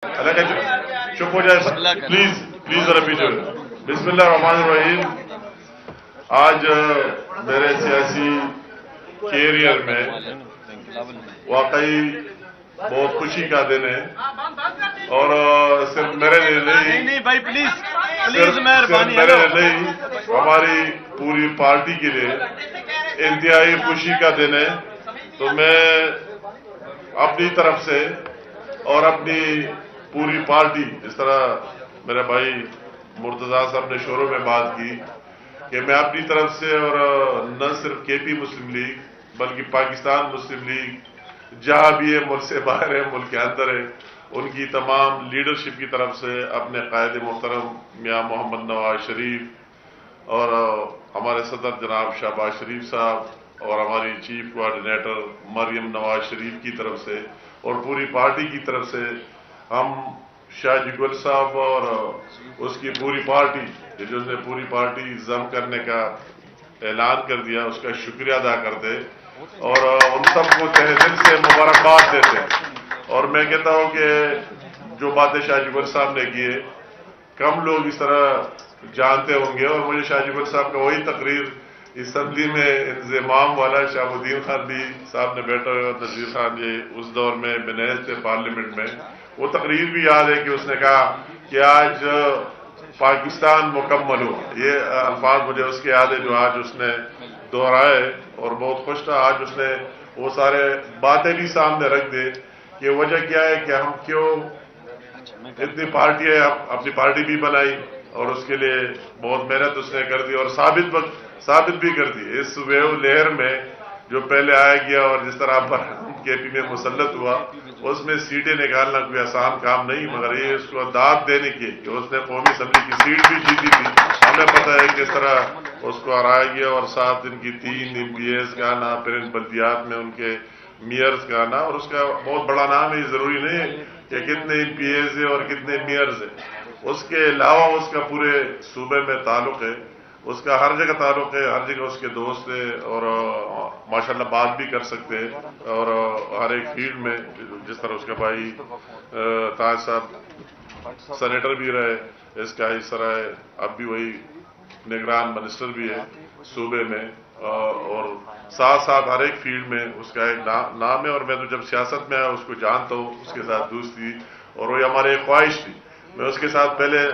اللہ کا چپ ہو جائے پلیز پلیز ذرا پیچھے بسم اللہ الرحمن الرحیم. آج میرے سیاسی کیریئر میں واقعی بہت خوشی کا دن ہے اور صرف میرے لیے نہیں ہماری پوری پارٹی کے لیے انتہائی خوشی کا دن ہے. تو میں اپنی طرف سے اور اپنی پوری پارٹی، جس طرح میرے بھائی مرتضیٰ صاحب نے شروع میں بات کی کہ میں اپنی طرف سے اور نہ صرف کے پی مسلم لیگ بلکہ پاکستان مسلم لیگ جہاں بھی ہے، ملک سے باہر ہے ملک کے اندر ہے، ان کی تمام لیڈرشپ کی طرف سے اپنے قائد محترم میاں محمد نواز شریف اور ہمارے صدر جناب شہباز شریف صاحب اور ہماری چیف کوآرڈینیٹر مریم نواز شریف کی طرف سے اور پوری پارٹی کی طرف سے ہم شاہ جی گل صاحب اور اس کی پوری پارٹی جو اس نے پوری پارٹی ضم کرنے کا اعلان کر دیا، اس کا شکریہ ادا کرتے اور ان سب کو تہہ دل سے مبارکباد دیتے. اور میں کہتا ہوں کہ جو باتیں شاہ جی گل صاحب نے کیے کم لوگ اس طرح جانتے ہوں گے، اور مجھے شاہ جی گل صاحب کا وہی تقریر اسمبلی میں انضمام والا شہاب الدین خان بھی صاحب نے بیٹھا ہوا، نذیر خان جی اس دور میں بنیز تھے پارلیمنٹ میں، وہ تقریر بھی یاد ہے کہ اس نے کہا کہ آج پاکستان مکمل ہو. یہ الفاظ مجھے اس کے یاد ہے جو آج اس نے دہرائے اور بہت خوش تھا. آج اس نے وہ سارے باتیں بھی سامنے رکھ دے کہ وجہ کیا ہے کہ ہم کیوں اتنی پارٹی ہے، اپنی پارٹی بھی بنائی اور اس کے لیے بہت محنت اس نے کر دی اور ثابت بھی کر دی. اس ویو لہر میں جو پہلے آیا گیا اور جس طرح پر کے پی میں مسلط ہوا، اس میں سیٹیں نکالنا کوئی آسان کام نہیں، مگر یہ اس کو داد دینے کی کہ اس نے قومی اسمبلی کی سیٹ بھی جیتی تھی. ہمیں پتہ ہے کس طرح اس کو ہرایا گیا اور 7 دن کی 3 MPs کا آنا، پھر ان بلدیات میں ان کے میئرز کا آنا، اور اس کا بہت بڑا نام ہے. یہ ضروری نہیں ہے کہ کتنے MPs ہیں اور کتنے میئرز ہیں، اس کے علاوہ اس کا پورے صوبے میں تعلق ہے، اس کا ہر جگہ تعلق ہے، ہر جگہ اس کے دوست ہے اور ماشاءاللہ بات بھی کر سکتے ہیں اور ہر ایک فیلڈ میں جس طرح اس کا بھائی تاج صاحب سینیٹر بھی رہے، اس کا اس طرح ہے اب بھی وہی نگران منسٹر بھی ہے صوبے میں، اور ساتھ ساتھ ہر ایک فیلڈ میں اس کا ایک نام ہے. اور میں تو جب سیاست میں آیا اس کو جانتا ہوں، اس کے ساتھ دوستی اور وہی ہماری ایک خواہش تھی. میں اس کے ساتھ پہلے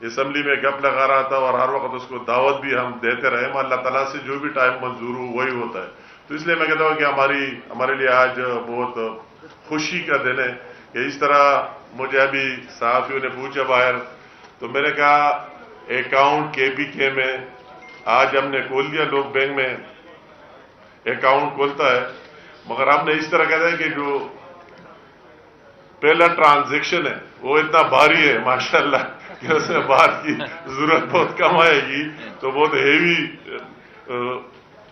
اسمبلی میں گپ لگا رہا تھا اور ہر وقت اس کو دعوت بھی ہم دیتے رہے. اللہ تعالیٰ سے جو بھی ٹائم منظور ہو وہی ہوتا ہے. تو اس لیے میں کہتا ہوں کہ ہمارے لیے آج بہت خوشی کا دن ہے کہ اس طرح مجھے ابھی صحافیوں نے پوچھا باہر، تو میں نے کہا اکاؤنٹ KPK میں آج ہم نے کھول دیا، لوگ بینک میں اکاؤنٹ کھولتا ہے، مگر ہم نے اس طرح کہا ہے کہ جو پہلا ٹرانزیکشن ہے وہ اتنا بھاری ہے ماشاءاللہ کہ اس میں بات کی ضرورت بہت کم آئے گی. تو بہت ہیوی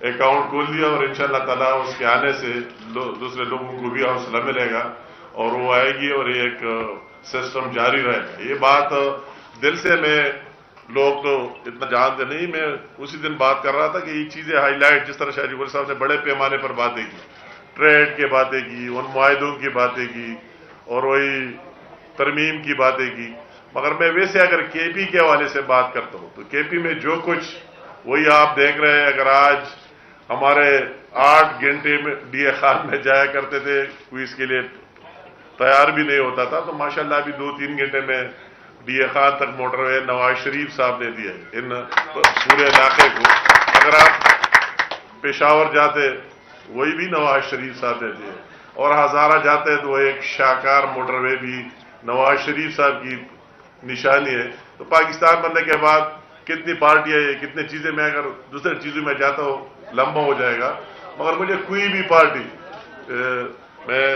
اکاؤنٹ کھول دیا اور انشاءاللہ تعالیٰ اس کے آنے سے دوسرے لوگوں کو بھی حوصلہ ملے گا اور وہ آئے گی اور یہ ایک سسٹم جاری رہے گا. یہ بات دل سے میں لوگ تو اتنا جانتے نہیں، میں اسی دن بات کر رہا تھا کہ یہ چیزیں ہائی لائٹ جس طرح شاہ جی گل صاحب نے بڑے پیمانے پر باتیں کی، ٹریڈ کی باتیں کی، ان معاہدوں کی باتیں کی اور وہی ترمیم کی باتیں کی. مگر میں ویسے اگر KP کے حوالے سے بات کرتا ہوں تو KP میں جو کچھ وہی آپ دیکھ رہے ہیں. اگر آج ہمارے 8 گھنٹے میں DA خان میں جایا کرتے تھے، کوئی اس کے لیے تیار بھی نہیں ہوتا تھا، تو ماشاءاللہ ابھی 2-3 گھنٹے میں DA خان تک موٹر وے نواز شریف صاحب نے دیا ان پورے علاقے کو. اگر آپ پشاور جاتے وہی بھی نواز شریف صاحب نے دیے، اور ہزارہ جاتے تو وہ ایک شاہکار موٹر وے بھی نواز شریف صاحب کی نشانی ہے. تو پاکستان بننے کے بعد کتنی پارٹیاں ہیں، کتنی چیزیں، میں اگر دوسرے چیزوں میں جاتا ہوں لمبا ہو جائے گا، مگر مجھے کوئی بھی پارٹی، میں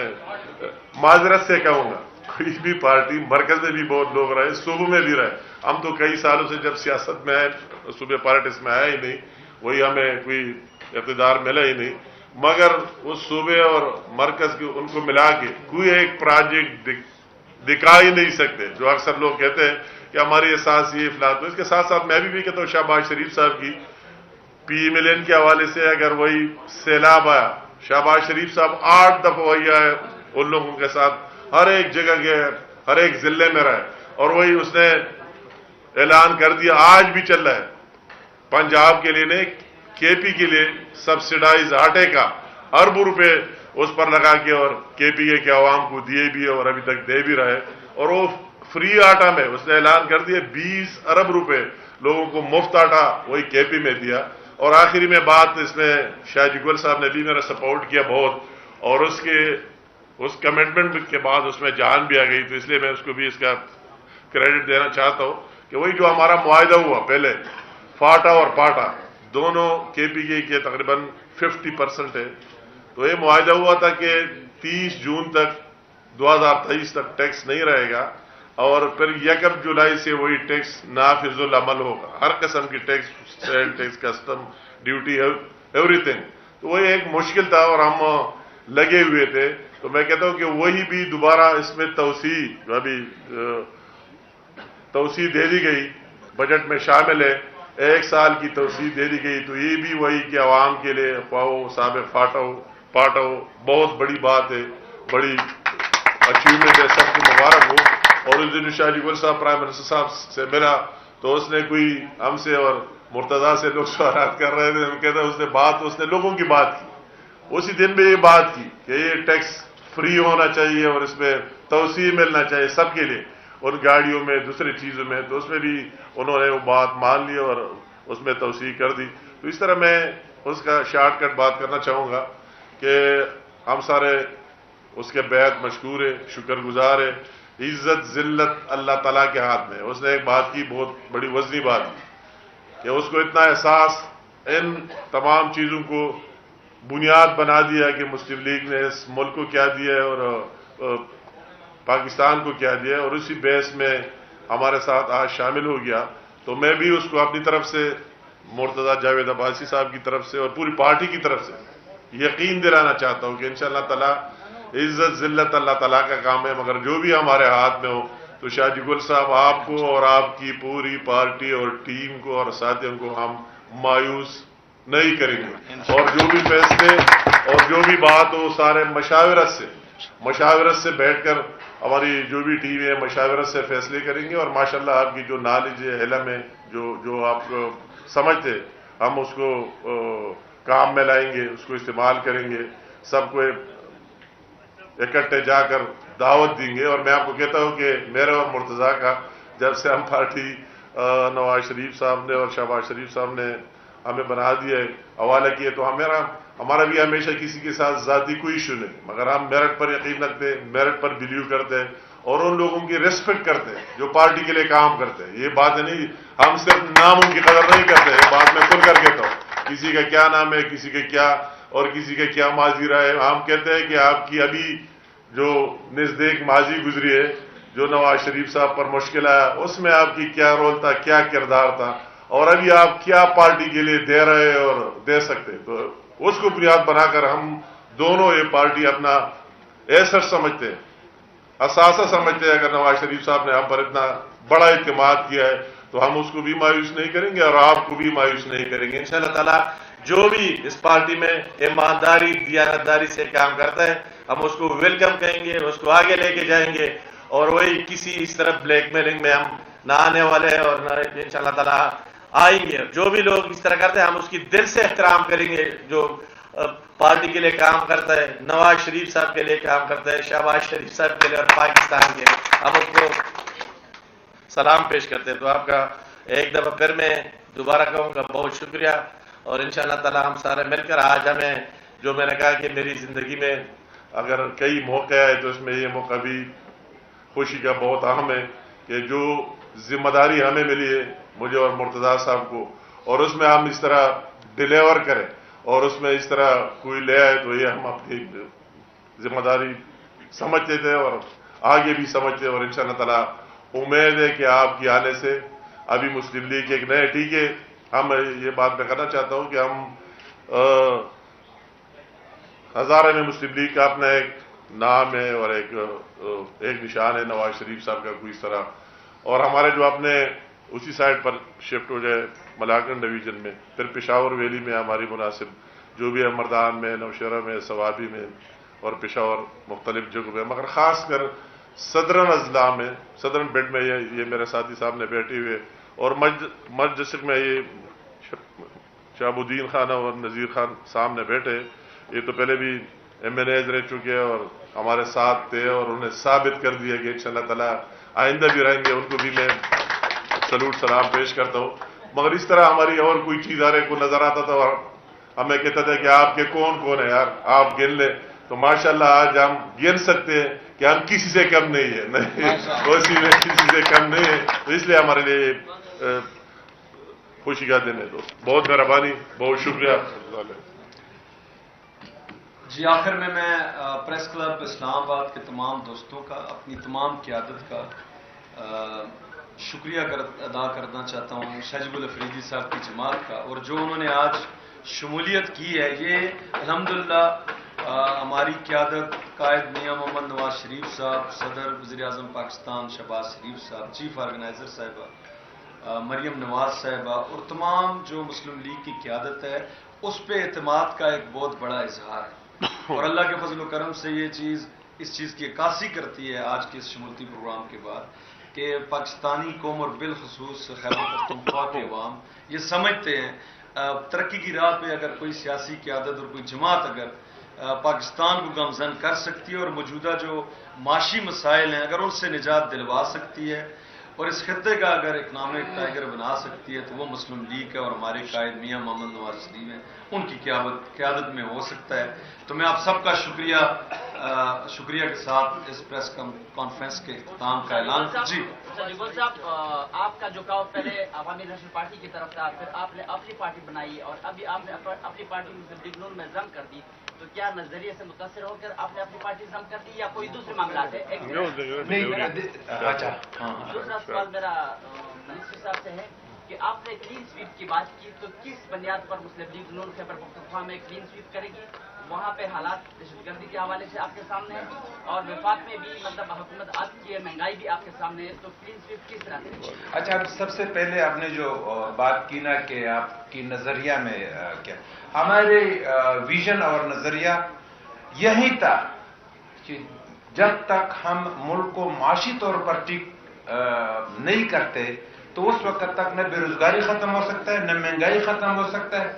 معذرت سے کہوں گا، کوئی بھی پارٹی مرکز میں بھی بہت لوگ رہے، صوبوں میں بھی رہے. ہم تو کئی سالوں سے جب سیاست میں آئے صوبے پالیٹکس میں آیا ہی نہیں، وہی ہمیں کوئی اقتدار ملا ہی نہیں، مگر اس صوبے اور مرکز کی ان کو ملا کے کوئی ایک پروجیکٹ دکھا ہی نہیں سکتے. جو اکثر لوگ کہتے ہیں کہ ہماری احساس یہ افلاط. تو اس کے ساتھ ساتھ میں بھی کہتا ہوں شہباز شریف صاحب کی پی ملین کے حوالے سے اگر وہی سیلاب آیا، شہباز شریف صاحب 8 دفعہ وہی آئے ان لوگوں کے ساتھ ہر ایک جگہ گئے، ہر ایک ضلع میں رہے، اور وہی اس نے اعلان کر دیا، آج بھی چل رہا ہے پنجاب کے لیے نہیں، کے پی کے لیے سبسڈائز آٹے کا اربوں روپے اس پر لگا کے، اور کے پی کے عوام کو دیے بھی اور ابھی تک دے بھی رہے، اور وہ فری آٹا میں اس نے اعلان کر دیا 20 ارب روپے لوگوں کو مفت آٹا وہی کے پی میں دیا۔ اور آخری میں بات اس میں شاہ جی گل صاحب نے بھی میرا سپورٹ کیا بہت، اور اس کمٹمنٹ کے بعد اس میں جان بھی آ گئی، تو اس لیے میں اس کو بھی اس کا کریڈٹ دینا چاہتا ہوں کہ وہی جو ہمارا معاہدہ ہوا پہلے، فاٹا اور پاٹا دونوں کے پی کے تقریباً 50% ہے، تو یہ معاہدہ ہوا تھا کہ 30 جون تک 2023 تک ٹیکس نہیں رہے گا، اور پھر 1 جولائی سے وہی ٹیکس نافذ العمل ہوگا، ہر قسم کی tax, sale tax, custom duty, everything. تو وہ ایک مشکل تھا اور ہم لگے ہوئے تھے، تو میں کہتا ہوں کہ وہی بھی دوبارہ اس میں توسیع دے دی گئی، بجٹ میں شامل ہے، 1 سال کی توسیع دے دی گئی، تو یہ بھی وہی کہ عوام کے لیے خواہ سابق پاٹا ہو، بہت بڑی بات ہے، بڑی اچیومنٹ ہے، سب کو مبارک ہو۔ اور اس دن شاہ جی گل صاحب پرائم منسٹر صاحب سے ملا تو اس نے کوئی ہم سے اور مرتضیٰ سے لوگ سوالات کر رہے تھے، ہم کہتے ہیں اس نے لوگوں کی بات کی، اسی دن بھی یہ بات کی کہ یہ ٹیکس فری ہونا چاہیے اور اس میں توسیع ملنا چاہیے سب کے لیے، ان گاڑیوں میں، دوسری چیزوں میں، تو اس میں بھی انہوں نے وہ بات مان لی اور اس میں توسیع کر دی۔ تو اس طرح میں اس کا شارٹ کٹ بات کرنا چاہوں گا کہ ہم سارے اس کے بیعت مشکور ہے، شکر گزار ہے، عزت ذلت اللہ تعالیٰ کے ہاتھ میں۔ اس نے ایک بات کی، بہت بڑی وزنی بات کی، کہ اس کو اتنا احساس ان تمام چیزوں کو بنیاد بنا دیا کہ مسلم لیگ نے اس ملک کو کیا دیا ہے اور پاکستان کو کیا دیا ہے، اور اسی بیس میں ہمارے ساتھ آج شامل ہو گیا۔ تو میں بھی اس کو اپنی طرف سے، مرتضیٰ جاوید عباسی صاحب کی طرف سے اور پوری پارٹی کی طرف سے یقین دلانا چاہتا ہوں کہ انشاءاللہ تعالی عزت ذلت اللہ تعالیٰ کا کام ہے، مگر جو بھی ہمارے ہاتھ میں ہو تو شاہ جی گل صاحب آپ کو اور آپ کی پوری پارٹی اور ٹیم کو اور ساتھیوں کو ہم مایوس نہیں کریں گے، اور جو بھی فیصلے اور جو بھی بات ہو سارے مشاورت سے بیٹھ کر ہماری جو بھی ٹیم ہے مشاورت سے فیصلے کریں گے، اور ماشاءاللہ آپ کی جو نالج ہے، علم ہے، جو آپ سمجھتے ہم اس کو کام میں لائیں گے، اس کو استعمال کریں گے، سب کو اکٹھے جا کر دعوت دیں گے۔ اور میں آپ کو کہتا ہوں کہ میرے اور مرتضیٰ کا جب سے ہم پارٹی نواز شریف صاحب نے اور شہباز شریف صاحب نے ہمیں بنا دیا ہے، حوالہ کیا، تو ہمارا بھی ہمیشہ کسی کے ساتھ ذاتی کوئی ایشو نہیں، مگر ہم میرٹ پر یقین رکھتے ہیں، میرٹ پر بلیو کرتے ہیں، اور ان لوگوں کی ریسپیکٹ کرتے ہیں جو پارٹی کے لیے کام کرتے ہیں۔ یہ بات ہے نہیں، ہم صرف ناموں کی قدر نہیں کرتے، یہ بات میں کھل کر کہتا ہوں، کسی کا کیا نام ہے، کسی کا کیا اور کسی کا کیا ماضی رہا ہے، ہم کہتے ہیں کہ آپ کی ابھی جو نزدیک ماضی گزری ہے، جو نواز شریف صاحب پر مشکل آیا، اس میں آپ کی کیا رول تھا، کیا کردار تھا، اور ابھی آپ کیا پارٹی کے لیے دے رہے اور دے سکتے، تو اس کو بنیاد بنا کر ہم دونوں یہ پارٹی اپنا ایسر سمجھتے ہیں، اثاثہ سمجھتے ہیں۔ اگر نواز شریف صاحب نے ہم پر اتنا بڑا اعتماد کیا ہے تو ہم اس کو بھی مایوس نہیں کریں گے اور آپ کو بھی مایوس نہیں کریں گے انشاءاللہ تعالیٰ۔ جو بھی اس پارٹی میں ایمانداری دیانتداری سے کام کرتا ہے ہم اس کو ویلکم کہیں گے، اس کو آگے لے کے جائیں گے، اور وہی کسی اس طرح بلیک میلنگ میں ہم نہ آنے والے ہیں، اور نہ انشاءاللہ تعالیٰ آئیں گے۔ جو بھی لوگ اس طرح کرتے ہیں ہم اس کی دل سے احترام کریں گے، جو پارٹی کے لیے کام کرتا ہے، نواز شریف صاحب کے لیے کام کرتا ہے، شہباز شریف صاحب کے لیے اور پاکستان کے لیے، ہم اس کو سلام پیش کرتے ہیں۔ تو آپ کا ایک دفعہ پھر میں دوبارہ کہوں گا بہت شکریہ، اور انشاءاللہ تعالی ہم سارے مل کر آج ہمیں، جو میں نے کہا کہ میری زندگی میں اگر کئی موقع آئے تو اس میں یہ موقع بھی خوشی کا بہت اہم ہے کہ جو ذمہ داری ہمیں ملی ہے مجھے اور مرتضیٰ صاحب کو، اور اس میں ہم اس طرح ڈیلیور کریں اور اس میں اس طرح کوئی لے آئے، تو یہ ہم اپنی ذمہ داری سمجھتے تھے اور آگے بھی سمجھتے، اور انشاءاللہ تعالیٰ امید ہے کہ آپ کی آنے سے ابھی مسلم لیگ کے ایک نئے ٹیکے، ہم یہ بات میں کرنا چاہتا ہوں کہ ہم ہزارہ میں مسلم لیگ کا اپنا ایک نام ہے اور ایک نشان ہے نواز شریف صاحب کا کوئی اس طرح، اور ہمارے جو اپنے اسی سائڈ پر شفٹ ہو جائے ملاکنڈ ڈویژن میں، پھر پشاور ویلی میں ہماری مناسب جو بھی ہے، مردان میں، نوشہرہ میں، سوابی میں، اور پشاور مختلف جگہوں پہ، مگر خاص کر صدرن اضلاع میں، صدرن بیڈ میں یہ میرے ساتھی صاحب نے بیٹھے ہوئے، اور مرج ڈسٹرکٹ میں یہ شہاب الدین خان اور نذیر خان صاحب نے بیٹھے، یہ تو پہلے بھی ایم این ایز رہ چکے ہیں اور ہمارے ساتھ تھے، اور انہیں ثابت کر دیا کہ انشاءاللہ تعالیٰ آئندہ بھی رہیں گے، ان کو بھی میں سلوٹ سلام پیش کرتا ہوں۔ مگر اس طرح ہماری اور کوئی چیز آ رہے کو نظر آتا تھا اور ہمیں کہتا تھا کہ آپ کے کون کون ہیں یار، آپ گن لیں، تو ماشاءاللہ آج ہم گن سکتے ہیں کہ ہم کسی سے کم نہیں ہیں، اسی میں کسی سے کم نہیں ہے، تو اس لیے ہمارے لیے خوشی کا دن ہے۔ تو بہت مہربانی، بہت شکریہ۔ جی آخر میں پریس کلب اسلام آباد کے تمام دوستوں کا، اپنی تمام قیادت کا شکریہ ادا کرنا چاہتا ہوں، شاجب الافریدی صاحب کی جماعت کا، اور جو انہوں نے آج شمولیت کی ہے، یہ الحمدللہ ہماری قیادت قائد میاں محمد نواز شریف صاحب، صدر وزیر اعظم پاکستان شہباز شریف صاحب، چیف آرگنائزر صاحبہ مریم نواز صاحبہ، اور تمام جو مسلم لیگ کی قیادت ہے، اس پہ اعتماد کا ایک بہت بڑا اظہار ہے، اور اللہ کے فضل و کرم سے یہ چیز اس چیز کی عکاسی کرتی ہے آج کے اس شمولتی پروگرام کے بعد کہ پاکستانی قوم اور بالخصوص خیبر پختونخوا کے عوام یہ سمجھتے ہیں ترقی کی راہ پہ اگر کوئی سیاسی قیادت اور کوئی جماعت اگر پاکستان کو گامزن کر سکتی ہے اور موجودہ جو معاشی مسائل ہیں اگر ان سے نجات دلوا سکتی ہے اور اس خطے کا اگر اکنامک ٹائگر بنا سکتی ہے تو وہ مسلم لیگ ہے، اور ہمارے قائد میاں محمد نواز شریف ہیں، ان کی قیادت میں ہو سکتا ہے۔ تو میں آپ سب کا شکریہ کے ساتھ اس پریس کانفرنس کے اختتام کا اعلان۔ جی جگول صاحب، آپ کا جھکاؤ پہلے عوامی نیشنل پارٹی کی طرف تھا، پھر آپ نے اپنی پارٹی بنائی اور ابھی آپ نے اپنی پارٹی مسلم لیگ نون میں ضم کر دی، تو کیا نظریے سے متاثر ہو کر آپ نے اپنی پارٹی ضم کر دی یا کوئی دوسرے معاملات ہیں؟ دوسرا سوال میرا منسٹر صاحب سے ہے کہ آپ نے کلین سویپ کی بات کی، تو کس بنیاد پر مسلم لیگ نون خیبر پختونخوا میں کلین سویپ کرے گی؟ وہاں پہ حالات دہشت گردی کے حوالے سے آپ کے سامنے ہیں اور وفاق میں بھی مطلب حکومت آپ کی ہے، مہنگائی بھی آپ کے سامنے ہے، تو کلین سویپ کس طرح سے؟ اچھا، سب سے پہلے آپ نے جو بات کی نا کہ آپ کی نظریہ میں کیا، ہمارے ویژن اور نظریہ یہی تھا کہ جب تک ہم ملک کو معاشی طور پر ٹھیک نہیں کرتے تو اس وقت تک نہ بے روزگاری ختم ہو سکتا ہے، نہ مہنگائی ختم ہو سکتا ہے،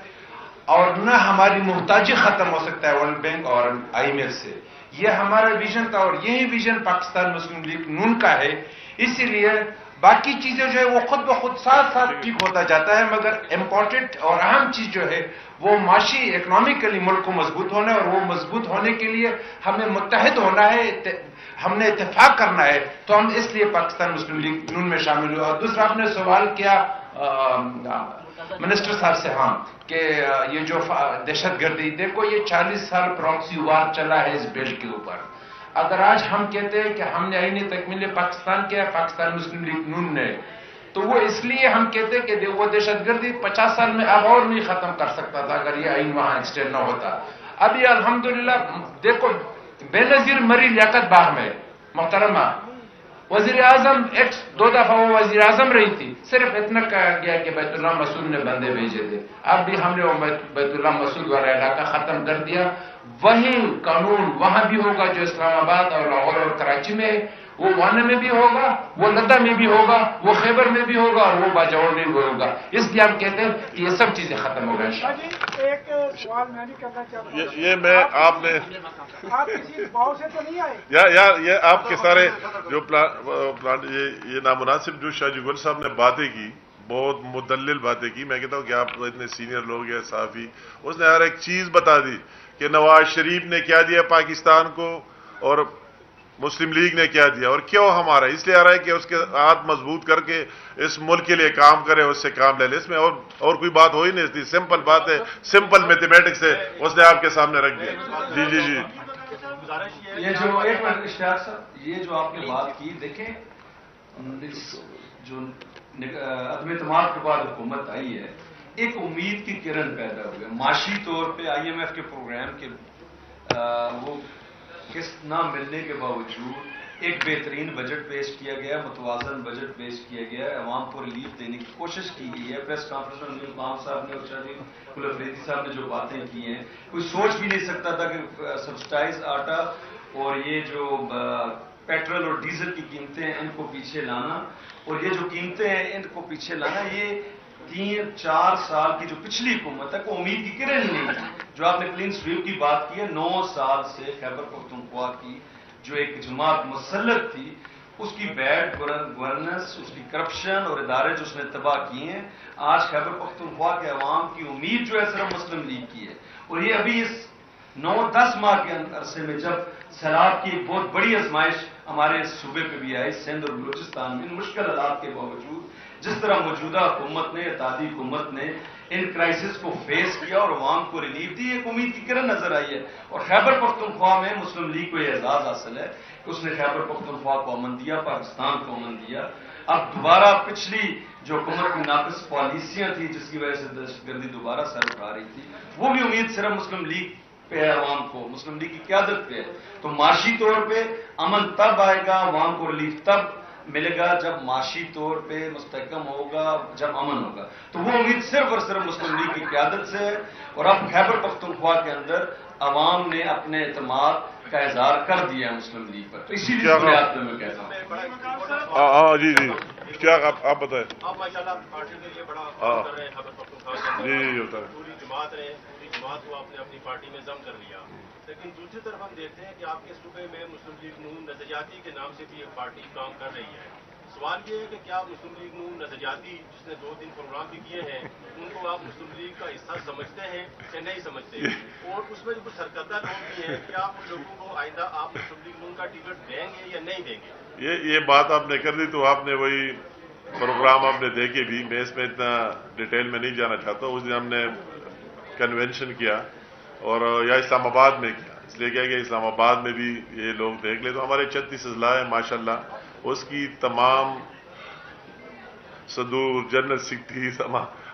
اور نہ ہماری محتاجی ختم ہو سکتا ہے ورلڈ بینک اور آئی ایم ایف سے۔ یہ ہمارا ویژن تھا اور یہی ویژن پاکستان مسلم لیگ نون کا ہے۔ اسی لیے باقی چیزیں جو ہے وہ خود بخود ساتھ ساتھ ٹھیک ہوتا جاتا ہے، مگر امپورٹنٹ اور اہم چیز جو ہے وہ معاشی اکنامکلی ملک کو مضبوط ہونا ہے، اور وہ مضبوط ہونے کے لیے ہمیں متحد ہونا ہے، ہم نے اتفاق کرنا ہے، تو ہم اس لیے پاکستان مسلم لیگ نون میں شامل ہوئے۔ اور دوسرا آپ نے سوال کیا منسٹر صاحب سے، ہاں، کہ یہ جو دہشت گردی، دیکھو یہ 40 سال پراکسی وار چلا ہے اس بیلٹ کے اوپر۔ اگر آج ہم کہتے ہیں کہ ہم نے آئین تکمیل پاکستان کیا، پاکستان مسلم لیگ نون نے، تو وہ اس لیے ہم کہتے ہیں کہ وہ دہشت گردی 50 سال میں اب اور نہیں ختم کر سکتا تھا اگر یہ آئین وہاں ایکسٹینڈ نہ ہوتا۔ ابھی الحمدللہ دیکھو بے نظیر مری لیاقت باغ میں محترمہ وزیر اعظم ایکس 2 دفعہ وہ وزیر اعظم رہی تھی، صرف اتنا کہا گیا کہ بیت اللہ مسعود نے بندے بھیجے تھے، اب بھی ہم نے وہ بیت اللہ مسعود والا علاقہ ختم کر دیا۔ وہی قانون وہاں بھی ہوگا جو اسلام آباد اور لاہور اور کراچی میں ہے، وہ وانا میں بھی ہوگا، وہ لدہ میں بھی ہوگا، وہ خیبر میں بھی ہوگا، اور وہ باجوڑ میں بھی ہوگا۔ اس لیے ہم کہتے ہیں کہ یہ سب چیزیں ختم ہو گئی۔ ایک سوال میں نہیں کرنا چاہتا، یہ میں آپ نے آپ کسی باؤ سے تو نہیں آئے؟ یہ آپ کے سارے جو پلان یہ نامناسب جو شاہ جگول صاحب نے باتیں کی، بہت مدلل باتیں کی، میں کہتا ہوں کہ آپ اتنے سینئر لوگ ہیں صحافی، اس نے ہر ایک چیز بتا دی کہ نواز شریف نے کیا دیا پاکستان کو اور مسلم لیگ نے کیا دیا اور کیوں ہمارا، اس لیے آ رہا ہے کہ اس کے ہاتھ مضبوط کر کے اس ملک کے لیے کام کرے، اس سے کام لے لے، اس میں اور کوئی بات ہو ہی نہیں تھی، سمپل بات ہے، سمپل میتھمیٹکس ہے، اس نے آپ کے سامنے رکھ دیا۔ جی جی جی یہ جو ایک منٹ اشتیاق صاحب، یہ جو آپ نے بات کی، دیکھیں جو عدم اعتماد کے بعد حکومت آئی ہے، ایک امید کی کرن پیدا ہوئی ہے معاشی طور پہ۔ آئی ایم ایف کے پروگرام کے وہ قسط نہ ملنے کے باوجود ایک بہترین بجٹ پیش کیا گیا، متوازن بجٹ پیش کیا گیا ہے، عوام کو ریلیف دینے کی کوشش کی گئی ہے. پریس کانفرنس میں نیم خان صاحب نے اور شاہ گل افریدی صاحب نے جو باتیں کی ہیں، کوئی سوچ بھی نہیں سکتا تھا کہ سبسٹائز آٹا اور یہ جو پیٹرول اور ڈیزل کی قیمتیں ہیں ان کو پیچھے لانا، اور یہ جو قیمتیں ہیں ان کو پیچھے لانا، یہ 3-4 سال کی جو پچھلی حکومت ہے کو امید کی کرن ہی نہیں تھی. جو آپ نے کلین سویپ کی بات کی ہے، 9 سال سے خیبر پختونخوا کی جو ایک جماعت مسلط تھی، اس کی بیڈ گورننس، اس کی کرپشن اور ادارے جو اس نے تباہ کیے ہیں، آج خیبر پختونخوا کے عوام کی امید جو ہے صرف مسلم لیگ کی ہے. اور یہ ابھی اس 9-10 ماہ کے عرصے میں جب سیلاب کی ایک بہت بڑی آزمائش ہمارے صوبے پہ بھی آئی، سندھ اور بلوچستان میں، ان مشکل حالات کے باوجود جس طرح موجودہ حکومت نے، اتحادی حکومت نے ان کرائسس کو فیس کیا اور عوام کو ریلیف دی، ایک امید کی کرن نظر آئی ہے. اور خیبر پختونخوا میں مسلم لیگ کو یہ اعزاز حاصل ہے کہ اس نے خیبر پختونخوا کو امن دیا، پاکستان کو امن دیا. اب دوبارہ پچھلی جو حکومت کی ناقص پالیسیاں تھیں جس کی وجہ سے دہشت گردی دوبارہ سر اٹھا رہی تھی، وہ بھی امید صرف مسلم لیگ پہ ہے، عوام کو مسلم لیگ کی قیادت پہ ہے. تو معاشی طور پہ امن تب آئے گا، عوام کو ریلیف تب ملے گا جب معاشی طور پہ مستحکم ہوگا، جب امن ہوگا. تو وہ امید صرف اور صرف مسلم لیگ کی قیادت سے ہے. اور اب خیبر پختونخوا کے اندر عوام نے اپنے اعتماد کا اظہار کر دیا ہے مسلم لیگ پر. تو اسی لیے بنیاد پہ میں کہتا ہوں. ہاں جی کیا آپ بتائیں. آپ ماشاء اللہ پارٹی کے لیے بڑا کام کر رہے ہیں خیبر پختونخوا کے اندر. جی ہوتا ہے. پوری جماعت رہے، پوری جماعت کو آپ نے اپنی پارٹی میں ضم کر لیا. لیکن دوسری طرف ہم دیکھتے ہیں کہ آپ کے صوبے میں مسلم لیگ نون نظریاتی کے نام سے بھی ایک پارٹی کام کر رہی ہے. سوال یہ ہے کہ کیا مسلم لیگ نون نظریاتی جس نے 2-3 پروگرام بھی کیے ہیں ان کو آپ مسلم لیگ کا حصہ سمجھتے ہیں یا نہیں سمجھتے؟ اور اس میں جو کچھ سرکردہ لوگ بھی ہیں، کیا ان لوگوں کو آئندہ آپ مسلم لیگ نون کا ٹکٹ دیں گے یا نہیں دیں گے؟ یہ بات آپ نے کر دی تو آپ نے وہی پروگرام آپ نے دیکھے بھی، میں اس میں اتنا ڈیٹیل میں نہیں جانا چاہتا. اس دن ہم نے کنونشن کیا اور یا اسلام آباد میں کیا، اس لیے کیا کہ اسلام آباد میں بھی یہ لوگ دیکھ لے. تو ہمارے 36 اضلاع ہیں ماشاءاللہ، اس کی تمام صدور، جنرل سیکرٹریز،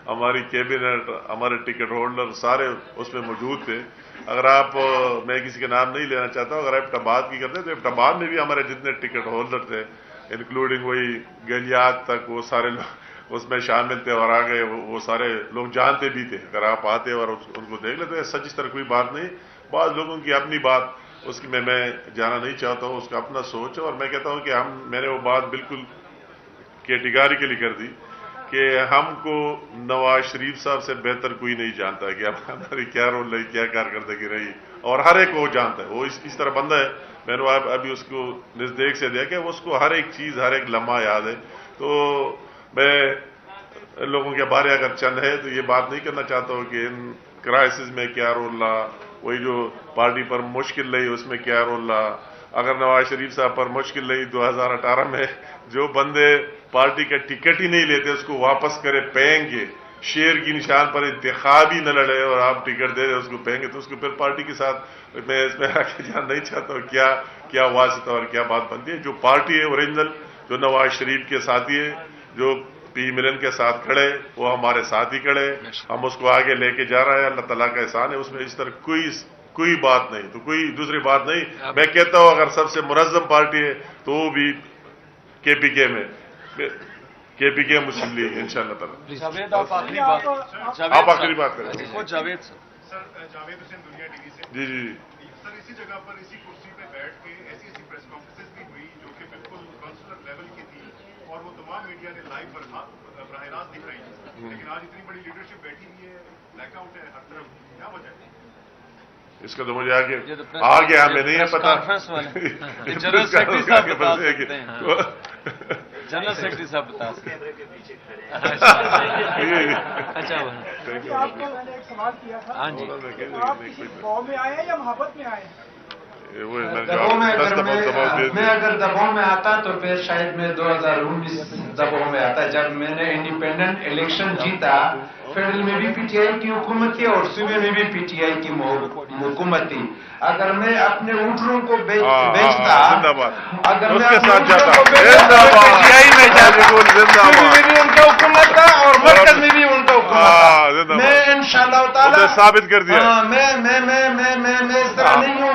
ہماری کیبنٹ، ہمارے ٹکٹ ہولڈر سارے اس میں موجود تھے. اگر آپ، میں کسی کا نام نہیں لینا چاہتا ہوں، اگر ایبٹ آباد کی کرتے تو ایبٹ آباد میں بھی ہمارے جتنے ٹکٹ ہولڈر تھے انکلوڈنگ وہی گلیات تک، وہ سارے لوگ اس میں شامل تھے اور آگے وہ سارے لوگ جانتے بھی تھے. اگر آپ آتے اور ان کو دیکھ لیتے، سچ اس طرح کوئی بات نہیں. بعض لوگوں کی اپنی بات، اس کی میں جانا نہیں چاہتا ہوں، اس کا اپنا سوچ ہے. اور میں کہتا ہوں کہ میں نے وہ بات بالکل کیٹیگریکلی کر دی کہ ہم کو نواز شریف صاحب سے بہتر کوئی نہیں جانتا کہ اب ہماری کیا رول رہی، کیا کارکردگی رہی، اور ہر ایک وہ جانتا ہے. وہ اس طرح بندہ ہے. میں نے ابھی اس کو نزدیک سے دیا کہ اس کو ہر ایک چیز، ہر ایک لمحہ یاد ہے. تو میں لوگوں کے بارے اگر چند ہے تو یہ بات نہیں کرنا چاہتا ہوں کہ ان کرائسس میں کیا رول رہا، وہی جو پارٹی پر مشکل رہی اس میں کیا رول رہا. اگر نواز شریف صاحب پر مشکل رہی 2018 میں، جو بندے پارٹی کا ٹکٹ ہی نہیں لیتے اس کو واپس کرے پائیں گے، شیر کی نشان پر انتخاب ہی نہ لڑے اور آپ ٹکٹ دے رہے اس کو پائیں گے، تو اس کو پھر پارٹی کے ساتھ میں اس میں آ کے جان نہیں چاہتا ہوں کیا واسطہ اور کیا بات بنتی ہے. جو پارٹی ہے اوریجنل، جو نواز شریف کے ساتھی ہے، جو پی ملن کے ساتھ کھڑے، وہ ہمارے ساتھ ہی کھڑے، ہم اس کو آگے لے کے جا رہے ہیں. اللہ تعالیٰ کا احسان ہے، اس میں اس طرح کوئی بات نہیں. تو کوئی دوسری بات نہیں. میں کہتا ہوں اگر سب سے منظم پارٹی ہے تو وہ بھی کے پی کے میں، کے پی کے مسلم لیگ ان شاء اللہ تعالیٰ. جاوید آپ آخری بات، آپ آخری بات کریں. جاوید سر، جاوید حسین دنیا ٹی وی سے. جی سر، اسی جگہ پر اسی کرسی پہ بیٹھ کے ایسی پریس کانفرنسز بھی ہوئی جو کہ بالکل کانسولر لیول کی تھی اور وہ تمام میڈیا نے لائیو براہ راست دکھائی تھی. لیکن آج اتنی بڑی لیڈرشپ بیٹھی ہوئی ہے، بلیک آؤٹ ہے ہر طرف، کیا وجہ ہے؟ اس کا تو مجھے آگے ہمیں نہیں ہے پتا. جنرل سیکرٹری صاحب بتا سکتے ہیں. جنرل سیکرٹری صاحب بتا سکتے ہیں. اچھا آپ کو میں نے ایک سوال کیا تھا، ہاں جی، آپ کسی دباؤ میں آئے ہیں یا محبت میں آئے ہیں؟ میں اگر دباؤ میں آتا تو پھر شاید میں 2019 دباؤ میں آتا، جب میں نے انڈیپینڈنٹ الیکشن جیتا. فیڈرل میں بھی پی ٹی آئی کی حکومت تھی اور صوبے میں بھی پی ٹی آئی کی حکومت تھی. اگر میں اپنے اونٹوں کو بیچتا، اگر میں اپنے اونٹوں کو بیچتا میں بھی ان کا حکومت تھا اور مرکز میں بھی ان کا حکومت تھا. میں انشاءاللہ تعالی ثابت کر دیا. میں اس طرح نہیں ہوں